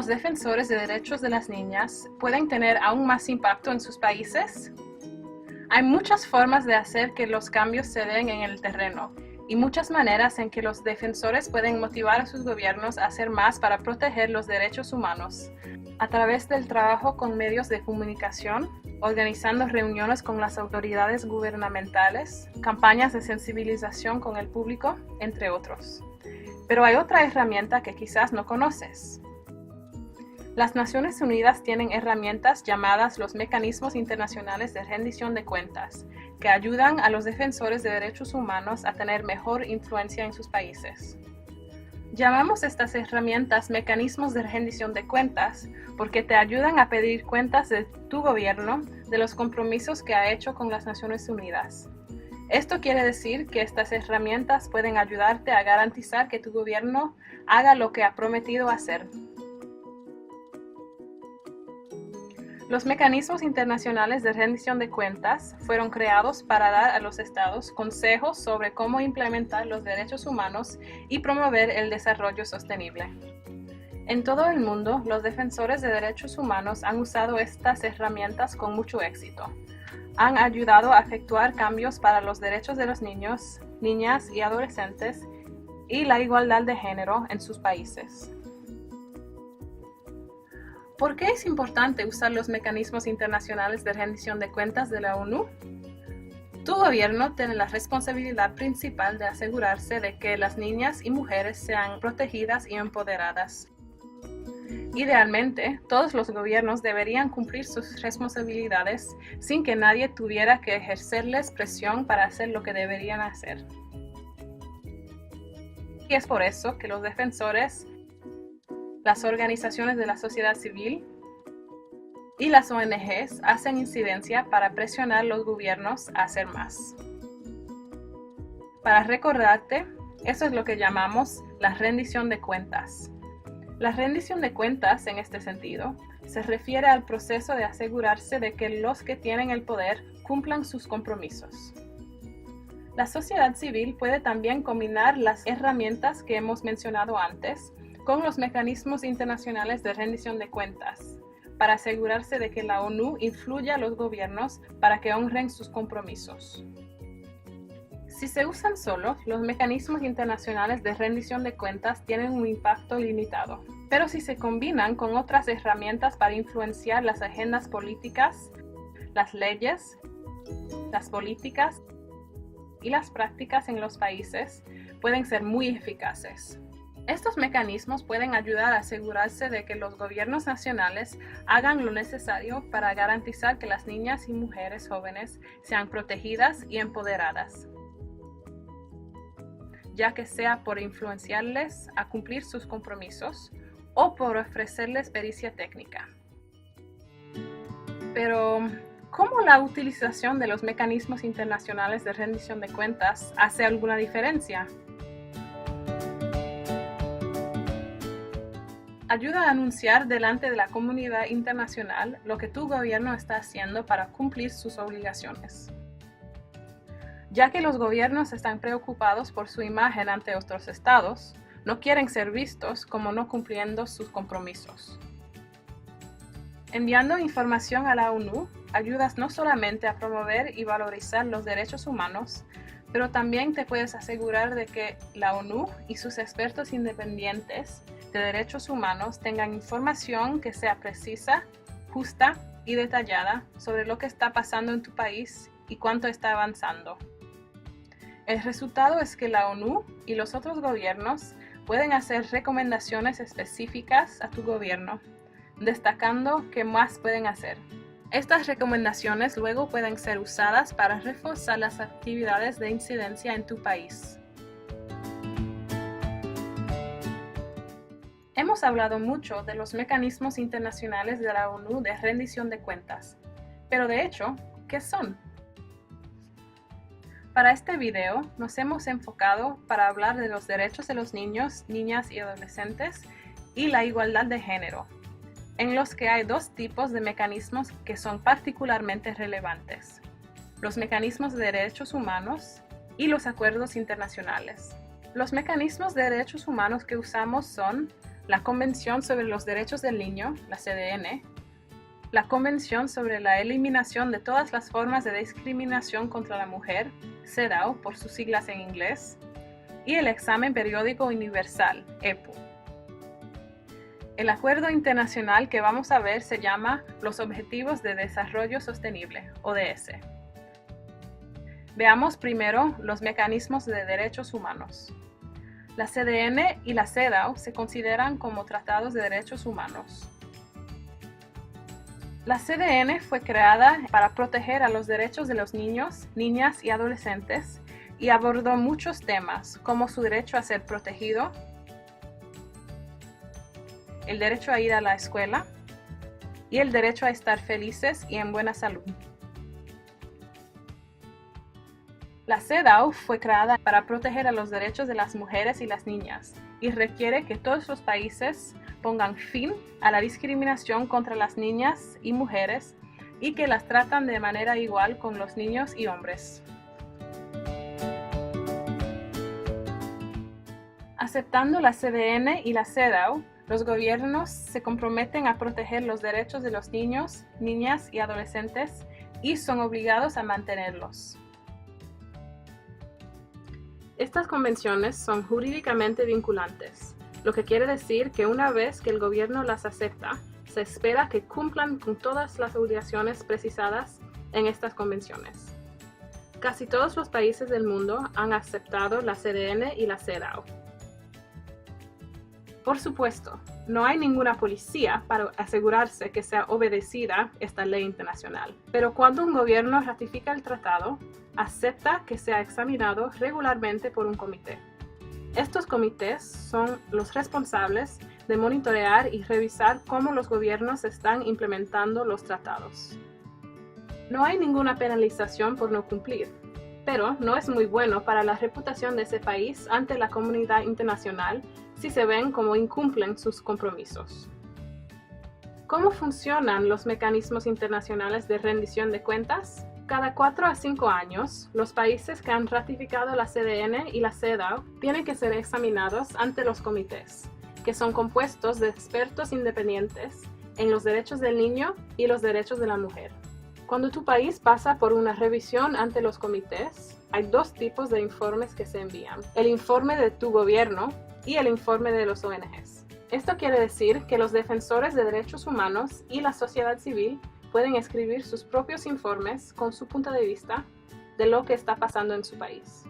los defensores de derechos de las niñas pueden tener aún más impacto en sus países? Hay muchas formas de hacer que los cambios se den en el terreno y muchas maneras en que los defensores pueden motivar a sus gobiernos a hacer más para proteger los derechos humanos. A través del trabajo con medios de comunicación, organizando reuniones con las autoridades gubernamentales, campañas de sensibilización con el público, entre otros. Pero hay otra herramienta que quizás no conoces. Las Naciones Unidas tienen herramientas llamadas los Mecanismos Internacionales de Rendición de Cuentas, que ayudan a los defensores de derechos humanos a tener mejor influencia en sus países. Llamamos estas herramientas mecanismos de rendición de cuentas porque te ayudan a pedir cuentas de tu gobierno de los compromisos que ha hecho con las Naciones Unidas. Esto quiere decir que estas herramientas pueden ayudarte a garantizar que tu gobierno haga lo que ha prometido hacer. Los mecanismos internacionales de rendición de cuentas fueron creados para dar a los estados consejos sobre cómo implementar los derechos humanos y promover el desarrollo sostenible. En todo el mundo, los defensores de derechos humanos han usado estas herramientas con mucho éxito. Han ayudado a efectuar cambios para los derechos de los niños, niñas y adolescentes y la igualdad de género en sus países. ¿Por qué es importante usar los mecanismos internacionales de rendición de cuentas de la ONU? Tu gobierno tiene la responsabilidad principal de asegurarse de que las niñas y mujeres sean protegidas y empoderadas. Idealmente, todos los gobiernos deberían cumplir sus responsabilidades sin que nadie tuviera que ejercerles presión para hacer lo que deberían hacer. Y es por eso que los defensores, las organizaciones de la sociedad civil y las ONGs hacen incidencia para presionar a los gobiernos a hacer más. Para recordarte, eso es lo que llamamos la rendición de cuentas. La rendición de cuentas, en este sentido, se refiere al proceso de asegurarse de que los que tienen el poder cumplan sus compromisos. La sociedad civil puede también combinar las herramientas que hemos mencionado antes con los mecanismos internacionales de rendición de cuentas, para asegurarse de que la ONU influya a los gobiernos para que honren sus compromisos. Si se usan solos, los mecanismos internacionales de rendición de cuentas tienen un impacto limitado. Pero si se combinan con otras herramientas para influenciar las agendas políticas, las leyes, las políticas y las prácticas en los países, pueden ser muy eficaces. Estos mecanismos pueden ayudar a asegurarse de que los gobiernos nacionales hagan lo necesario para garantizar que las niñas y mujeres jóvenes sean protegidas y empoderadas, ya que sea por influenciarles a cumplir sus compromisos o por ofrecerles pericia técnica. Pero, ¿cómo la utilización de los mecanismos internacionales de rendición de cuentas hace alguna diferencia? Ayuda a anunciar delante de la comunidad internacional lo que tu gobierno está haciendo para cumplir sus obligaciones. Ya que los gobiernos están preocupados por su imagen ante otros estados, no quieren ser vistos como no cumpliendo sus compromisos. Enviando información a la ONU, ayudas no solamente a promover y valorizar los derechos humanos, pero también te puedes asegurar de que la ONU y sus expertos independientes de derechos humanos tengan información que sea precisa, justa y detallada sobre lo que está pasando en tu país y cuánto está avanzando. El resultado es que la ONU y los otros gobiernos pueden hacer recomendaciones específicas a tu gobierno, destacando qué más pueden hacer. Estas recomendaciones luego pueden ser usadas para reforzar las actividades de incidencia en tu país. Hemos hablado mucho de los mecanismos internacionales de la ONU de rendición de cuentas, pero de hecho, ¿qué son? Para este video nos hemos enfocado para hablar de los derechos de los niños, niñas y adolescentes y la igualdad de género, en los que hay dos tipos de mecanismos que son particularmente relevantes: los mecanismos de derechos humanos y los acuerdos internacionales. Los mecanismos de derechos humanos que usamos son la Convención sobre los Derechos del Niño, la CDN, la Convención sobre la Eliminación de todas las formas de discriminación contra la mujer, CEDAW por sus siglas en inglés, y el Examen Periódico Universal, EPU. El acuerdo internacional que vamos a ver se llama los Objetivos de Desarrollo Sostenible, ODS. Veamos primero los mecanismos de derechos humanos. La CDN y la CEDAW se consideran como tratados de derechos humanos. La CDN fue creada para proteger a los derechos de los niños, niñas y adolescentes y abordó muchos temas como su derecho a ser protegido, el derecho a ir a la escuela y el derecho a estar felices y en buena salud. La CEDAW fue creada para proteger a los derechos de las mujeres y las niñas y requiere que todos los países pongan fin a la discriminación contra las niñas y mujeres y que las tratan de manera igual con los niños y hombres. Aceptando la CDN y la CEDAW, los gobiernos se comprometen a proteger los derechos de los niños, niñas y adolescentes y son obligados a mantenerlos. Estas convenciones son jurídicamente vinculantes, lo que quiere decir que una vez que el gobierno las acepta, se espera que cumplan con todas las obligaciones precisadas en estas convenciones. Casi todos los países del mundo han aceptado la CDN y la CEDAW. Por supuesto, no hay ninguna policía para asegurarse que sea obedecida esta ley internacional, pero cuando un gobierno ratifica el tratado, acepta que sea examinado regularmente por un comité. Estos comités son los responsables de monitorear y revisar cómo los gobiernos están implementando los tratados. No hay ninguna penalización por no cumplir, pero no es muy bueno para la reputación de ese país ante la comunidad internacional si se ven como incumplen sus compromisos. ¿Cómo funcionan los mecanismos internacionales de rendición de cuentas? Cada 4 a 5 años, los países que han ratificado la CDN y la CEDAW tienen que ser examinados ante los comités, que son compuestos de expertos independientes en los derechos del niño y los derechos de la mujer. Cuando tu país pasa por una revisión ante los comités, hay dos tipos de informes que se envían: el informe de tu gobierno y el informe de los ONGs. Esto quiere decir que los defensores de derechos humanos y la sociedad civil pueden escribir sus propios informes con su punto de vista de lo que está pasando en su país.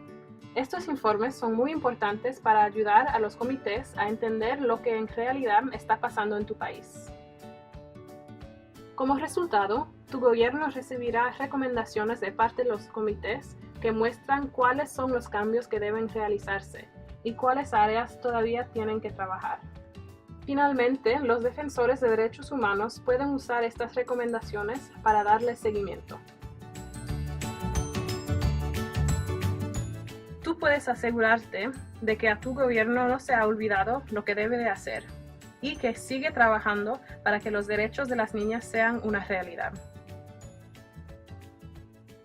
Estos informes son muy importantes para ayudar a los comités a entender lo que en realidad está pasando en tu país. Como resultado, tu gobierno recibirá recomendaciones de parte de los comités que muestran cuáles son los cambios que deben realizarse y cuáles áreas todavía tienen que trabajar. Finalmente, los defensores de derechos humanos pueden usar estas recomendaciones para darle seguimiento. Tú puedes asegurarte de que a tu gobierno no se ha olvidado lo que debe de hacer y que sigue trabajando para que los derechos de las niñas sean una realidad.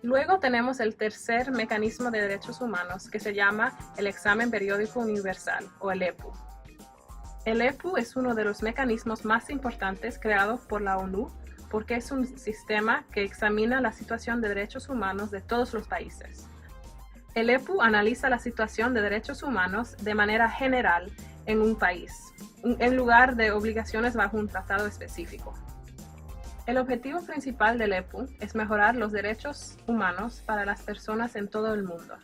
Luego tenemos el tercer mecanismo de derechos humanos, que se llama el Examen Periódico Universal, o el EPU. El EPU es uno de los mecanismos más importantes creados por la ONU porque es un sistema que examina la situación de derechos humanos de todos los países. El EPU analiza la situación de derechos humanos de manera general en un país, en lugar de obligaciones bajo un tratado específico. El objetivo principal del EPU es mejorar los derechos humanos para las personas en todo el mundo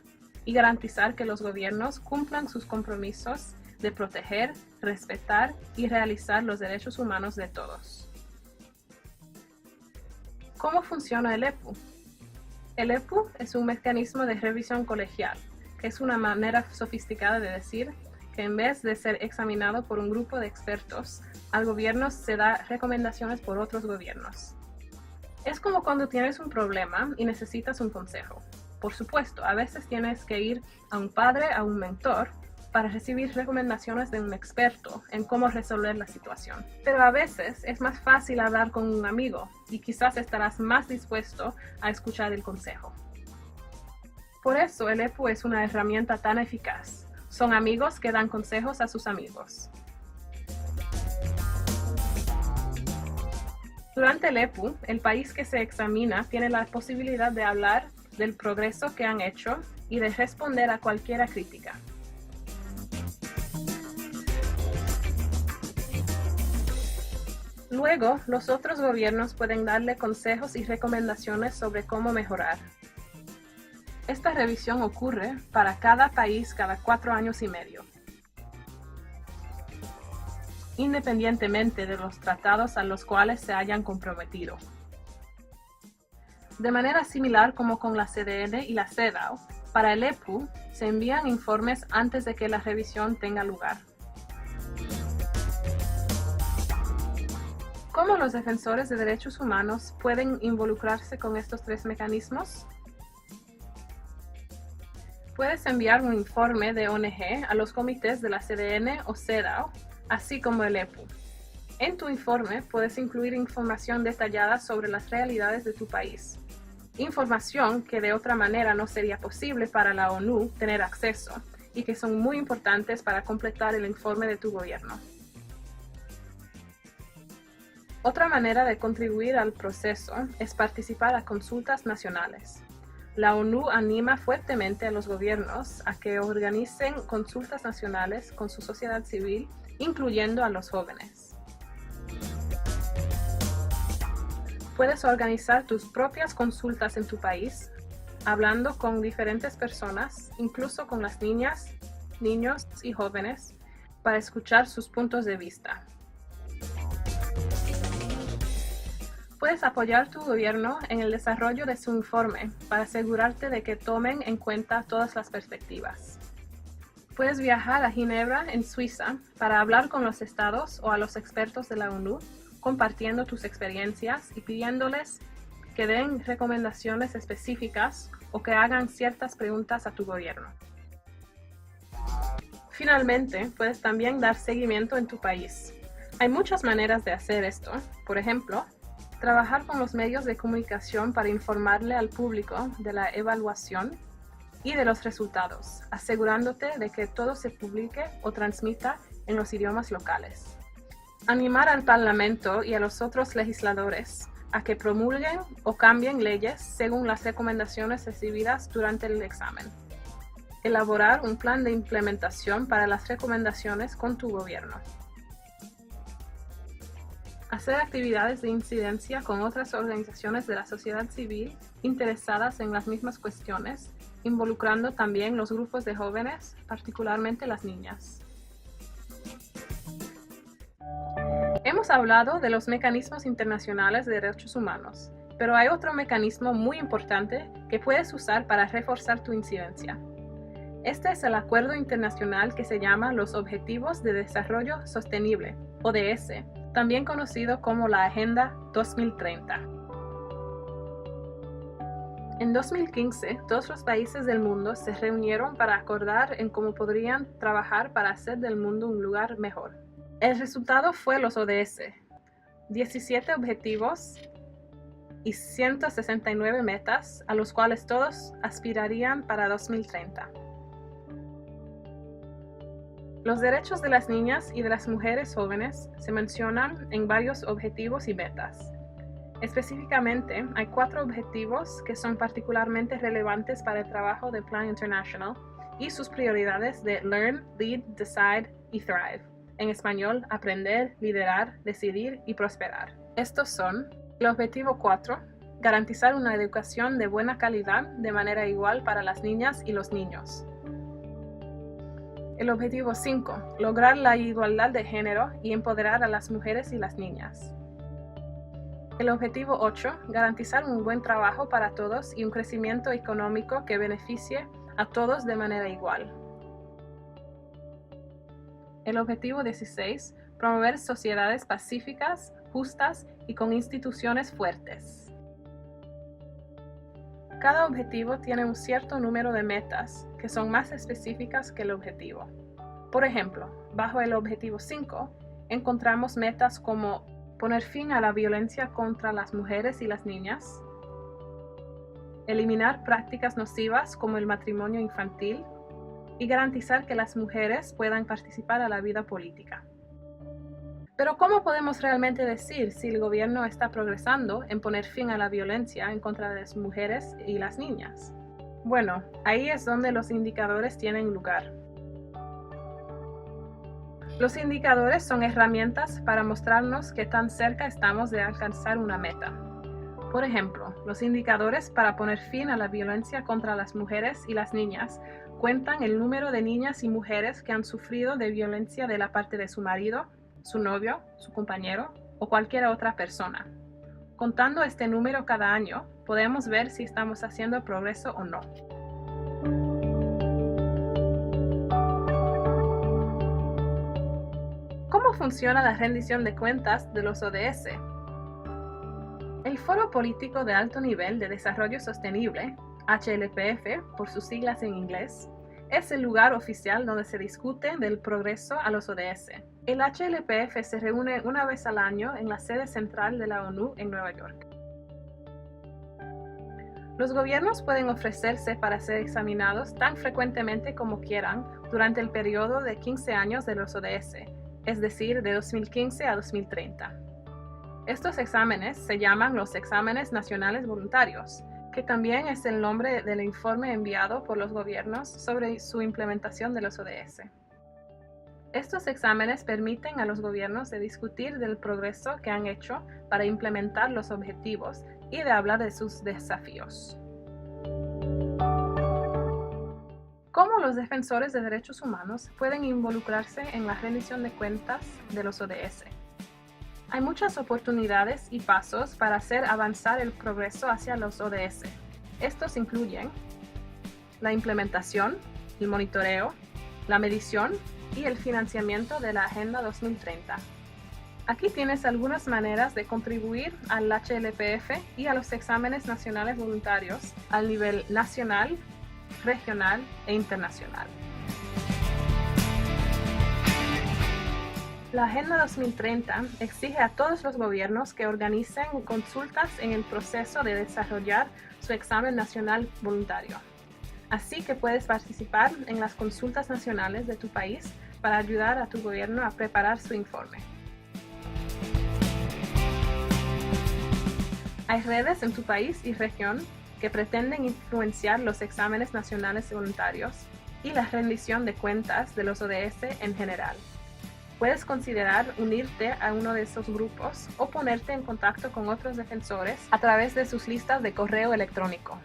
y garantizar que los gobiernos cumplan sus compromisos de proteger, respetar y realizar los derechos humanos de todos. ¿Cómo funciona el EPU? El EPU es un mecanismo de revisión colegial, que es una manera sofisticada de decir que en vez de ser examinado por un grupo de expertos, al gobierno se da recomendaciones por otros gobiernos. Es como cuando tienes un problema y necesitas un consejo. Por supuesto, a veces tienes que ir a un padre, a un mentor, para recibir recomendaciones de un experto en cómo resolver la situación. Pero a veces es más fácil hablar con un amigo y quizás estarás más dispuesto a escuchar el consejo. Por eso el EPU es una herramienta tan eficaz. Son amigos que dan consejos a sus amigos. Durante el EPU, el país que se examina tiene la posibilidad de hablar del progreso que han hecho y de responder a cualquier crítica. Luego, los otros gobiernos pueden darle consejos y recomendaciones sobre cómo mejorar. Esta revisión ocurre para cada país cada 4 años y medio. Independientemente de los tratados a los cuales se hayan comprometido. De manera similar como con la CDN y la CEDAW, para el EPU se envían informes antes de que la revisión tenga lugar. ¿Cómo los defensores de derechos humanos pueden involucrarse con estos 3 mecanismos? Puedes enviar un informe de ONG a los comités de la CDN o CEDAW, así como el EPU. En tu informe puedes incluir información detallada sobre las realidades de tu país. Información que de otra manera no sería posible para la ONU tener acceso y que son muy importantes para completar el informe de tu gobierno. Otra manera de contribuir al proceso es participar a consultas nacionales. La ONU anima fuertemente a los gobiernos a que organicen consultas nacionales con su sociedad civil, incluyendo a los jóvenes. Puedes organizar tus propias consultas en tu país, hablando con diferentes personas, incluso con las niñas, niños y jóvenes, para escuchar sus puntos de vista. Puedes apoyar tu gobierno en el desarrollo de su informe para asegurarte de que tomen en cuenta todas las perspectivas. Puedes viajar a Ginebra, en Suiza, para hablar con los estados o a los expertos de la ONU, compartiendo tus experiencias y pidiéndoles que den recomendaciones específicas o que hagan ciertas preguntas a tu gobierno. Finalmente, puedes también dar seguimiento en tu país. Hay muchas maneras de hacer esto. Por ejemplo, trabajar con los medios de comunicación para informarle al público de la evaluación y de los resultados, asegurándote de que todo se publique o transmita en los idiomas locales. Animar al Parlamento y a los otros legisladores a que promulguen o cambien leyes según las recomendaciones recibidas durante el examen. Elaborar un plan de implementación para las recomendaciones con tu gobierno. Hacer actividades de incidencia con otras organizaciones de la sociedad civil interesadas en las mismas cuestiones, involucrando también los grupos de jóvenes, particularmente las niñas. Hemos hablado de los mecanismos internacionales de derechos humanos, pero hay otro mecanismo muy importante que puedes usar para reforzar tu incidencia. Este es el acuerdo internacional que se llama los Objetivos de Desarrollo Sostenible, ODS, también conocido como la Agenda 2030. En 2015, todos los países del mundo se reunieron para acordar en cómo podrían trabajar para hacer del mundo un lugar mejor. El resultado fue los ODS, 17 objetivos y 169 metas a los cuales todos aspirarían para 2030. Los derechos de las niñas y de las mujeres jóvenes se mencionan en varios objetivos y metas. Específicamente, hay 4 objetivos que son particularmente relevantes para el trabajo de Plan International y sus prioridades de Learn, Lead, Decide y Thrive. En español, aprender, liderar, decidir y prosperar. Estos son el objetivo 4, garantizar una educación de buena calidad de manera igual para las niñas y los niños. El objetivo 5, lograr la igualdad de género y empoderar a las mujeres y las niñas. El objetivo 8, garantizar un buen trabajo para todos y un crecimiento económico que beneficie a todos de manera igual. El objetivo 16, promover sociedades pacíficas, justas y con instituciones fuertes. Cada objetivo tiene un cierto número de metas que son más específicas que el objetivo. Por ejemplo, bajo el objetivo 5, encontramos metas como poner fin a la violencia contra las mujeres y las niñas, eliminar prácticas nocivas como el matrimonio infantil y garantizar que las mujeres puedan participar en la vida política. Pero ¿cómo podemos realmente decir si el gobierno está progresando en poner fin a la violencia en contra de las mujeres y las niñas? Bueno, ahí es donde los indicadores tienen lugar. Los indicadores son herramientas para mostrarnos qué tan cerca estamos de alcanzar una meta. Por ejemplo, los indicadores para poner fin a la violencia contra las mujeres y las niñas cuentan el número de niñas y mujeres que han sufrido de violencia de la parte de su marido, su novio, su compañero o cualquier otra persona. Contando este número cada año, podemos ver si estamos haciendo progreso o no. ¿Cómo funciona la rendición de cuentas de los ODS? El Foro Político de Alto Nivel de Desarrollo Sostenible, HLPF por sus siglas en inglés, es el lugar oficial donde se discute del progreso a los ODS. El HLPF se reúne una vez al año en la sede central de la ONU en Nueva York. Los gobiernos pueden ofrecerse para ser examinados tan frecuentemente como quieran durante el periodo de 15 años de los ODS, es decir, de 2015 a 2030. Estos exámenes se llaman los exámenes nacionales voluntarios, que también es el nombre del informe enviado por los gobiernos sobre su implementación de los ODS. Estos exámenes permiten a los gobiernos de discutir del progreso que han hecho para implementar los objetivos y de hablar de sus desafíos. ¿Cómo los defensores de derechos humanos pueden involucrarse en la rendición de cuentas de los ODS? Hay muchas oportunidades y pasos para hacer avanzar el progreso hacia los ODS. Estos incluyen la implementación, el monitoreo, la medición y el financiamiento de la Agenda 2030. Aquí tienes algunas maneras de contribuir al HLPF y a los exámenes nacionales voluntarios al nivel nacional, regional e internacional. La Agenda 2030 exige a todos los gobiernos que organicen consultas en el proceso de desarrollar su examen nacional voluntario. Así que puedes participar en las consultas nacionales de tu país para ayudar a tu gobierno a preparar su informe. Hay redes en tu país y región que pretenden influenciar los exámenes nacionales voluntarios y la rendición de cuentas de los ODS en general. Puedes considerar unirte a uno de esos grupos o ponerte en contacto con otros defensores a través de sus listas de correo electrónico.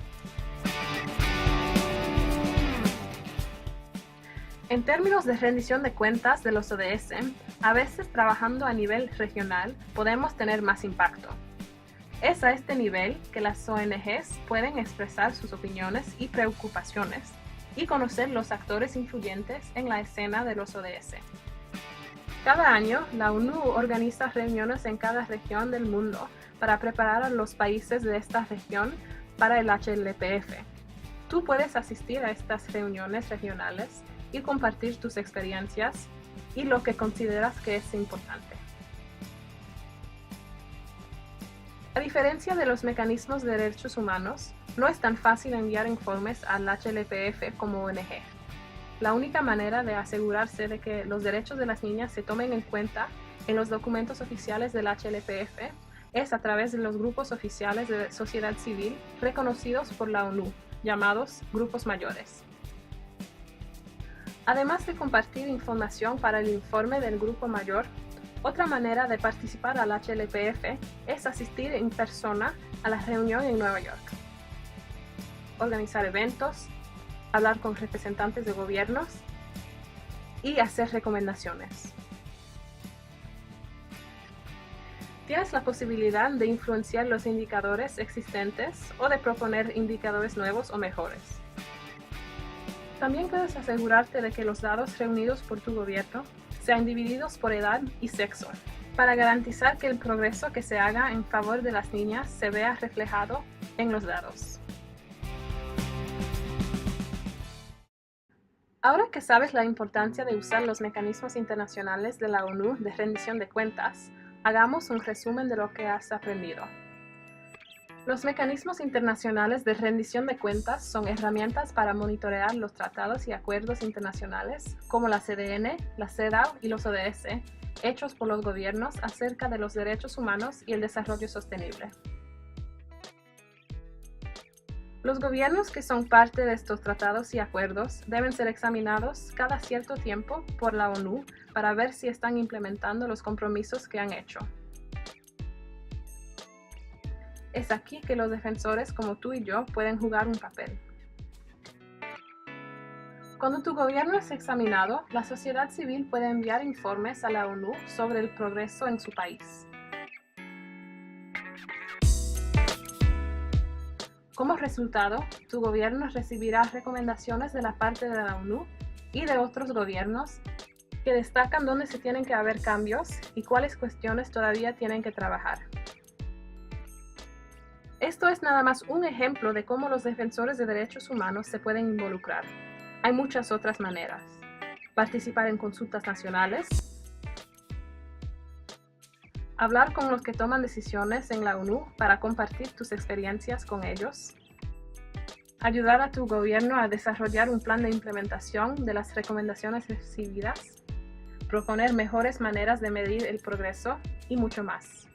En términos de rendición de cuentas de los ODS, a veces trabajando a nivel regional podemos tener más impacto. Es a este nivel que las ONGs pueden expresar sus opiniones y preocupaciones y conocer los actores influyentes en la escena de los ODS. Cada año, la ONU organiza reuniones en cada región del mundo para preparar a los países de esta región para el HLPF. Tú puedes asistir a estas reuniones regionales y compartir tus experiencias y lo que consideras que es importante. A diferencia de los mecanismos de derechos humanos, no es tan fácil enviar informes al HLPF como ONG. La única manera de asegurarse de que los derechos de las niñas se tomen en cuenta en los documentos oficiales del HLPF es a través de los grupos oficiales de sociedad civil reconocidos por la ONU, llamados grupos mayores. Además de compartir información para el informe del grupo mayor, otra manera de participar al HLPF es asistir en persona a la reunión en Nueva York, organizar eventos, hablar con representantes de gobiernos y hacer recomendaciones. Tienes la posibilidad de influenciar los indicadores existentes o de proponer indicadores nuevos o mejores. También puedes asegurarte de que los datos reunidos por tu gobierno sean divididos por edad y sexo, para garantizar que el progreso que se haga en favor de las niñas se vea reflejado en los datos. Ahora que sabes la importancia de usar los mecanismos internacionales de la ONU de rendición de cuentas, hagamos un resumen de lo que has aprendido. Los mecanismos internacionales de rendición de cuentas son herramientas para monitorear los tratados y acuerdos internacionales como la CDN, la CEDAW y los ODS hechos por los gobiernos acerca de los derechos humanos y el desarrollo sostenible. Los gobiernos que son parte de estos tratados y acuerdos deben ser examinados cada cierto tiempo por la ONU para ver si están implementando los compromisos que han hecho. Es aquí que los defensores como tú y yo pueden jugar un papel. Cuando tu gobierno es examinado, la sociedad civil puede enviar informes a la ONU sobre el progreso en su país. Como resultado, tu gobierno recibirá recomendaciones de la parte de la ONU y de otros gobiernos que destacan dónde se tienen que haber cambios y cuáles cuestiones todavía tienen que trabajar. Esto es nada más un ejemplo de cómo los defensores de derechos humanos se pueden involucrar. Hay muchas otras maneras. Participar en consultas nacionales, hablar con los que toman decisiones en la ONU para compartir tus experiencias con ellos, ayudar a tu gobierno a desarrollar un plan de implementación de las recomendaciones recibidas, proponer mejores maneras de medir el progreso y mucho más.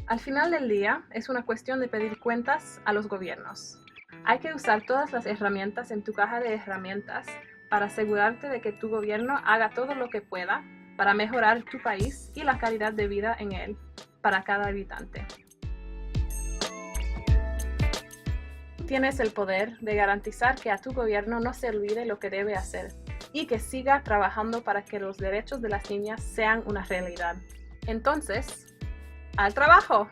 Al final del día, es una cuestión de pedir cuentas a los gobiernos. Hay que usar todas las herramientas en tu caja de herramientas para asegurarte de que tu gobierno haga todo lo que pueda para mejorar tu país y la calidad de vida en él para cada habitante. Tienes el poder de garantizar que a tu gobierno no se olvide lo que debe hacer y que siga trabajando para que los derechos de las niñas sean una realidad. Entonces, ¡al trabajo!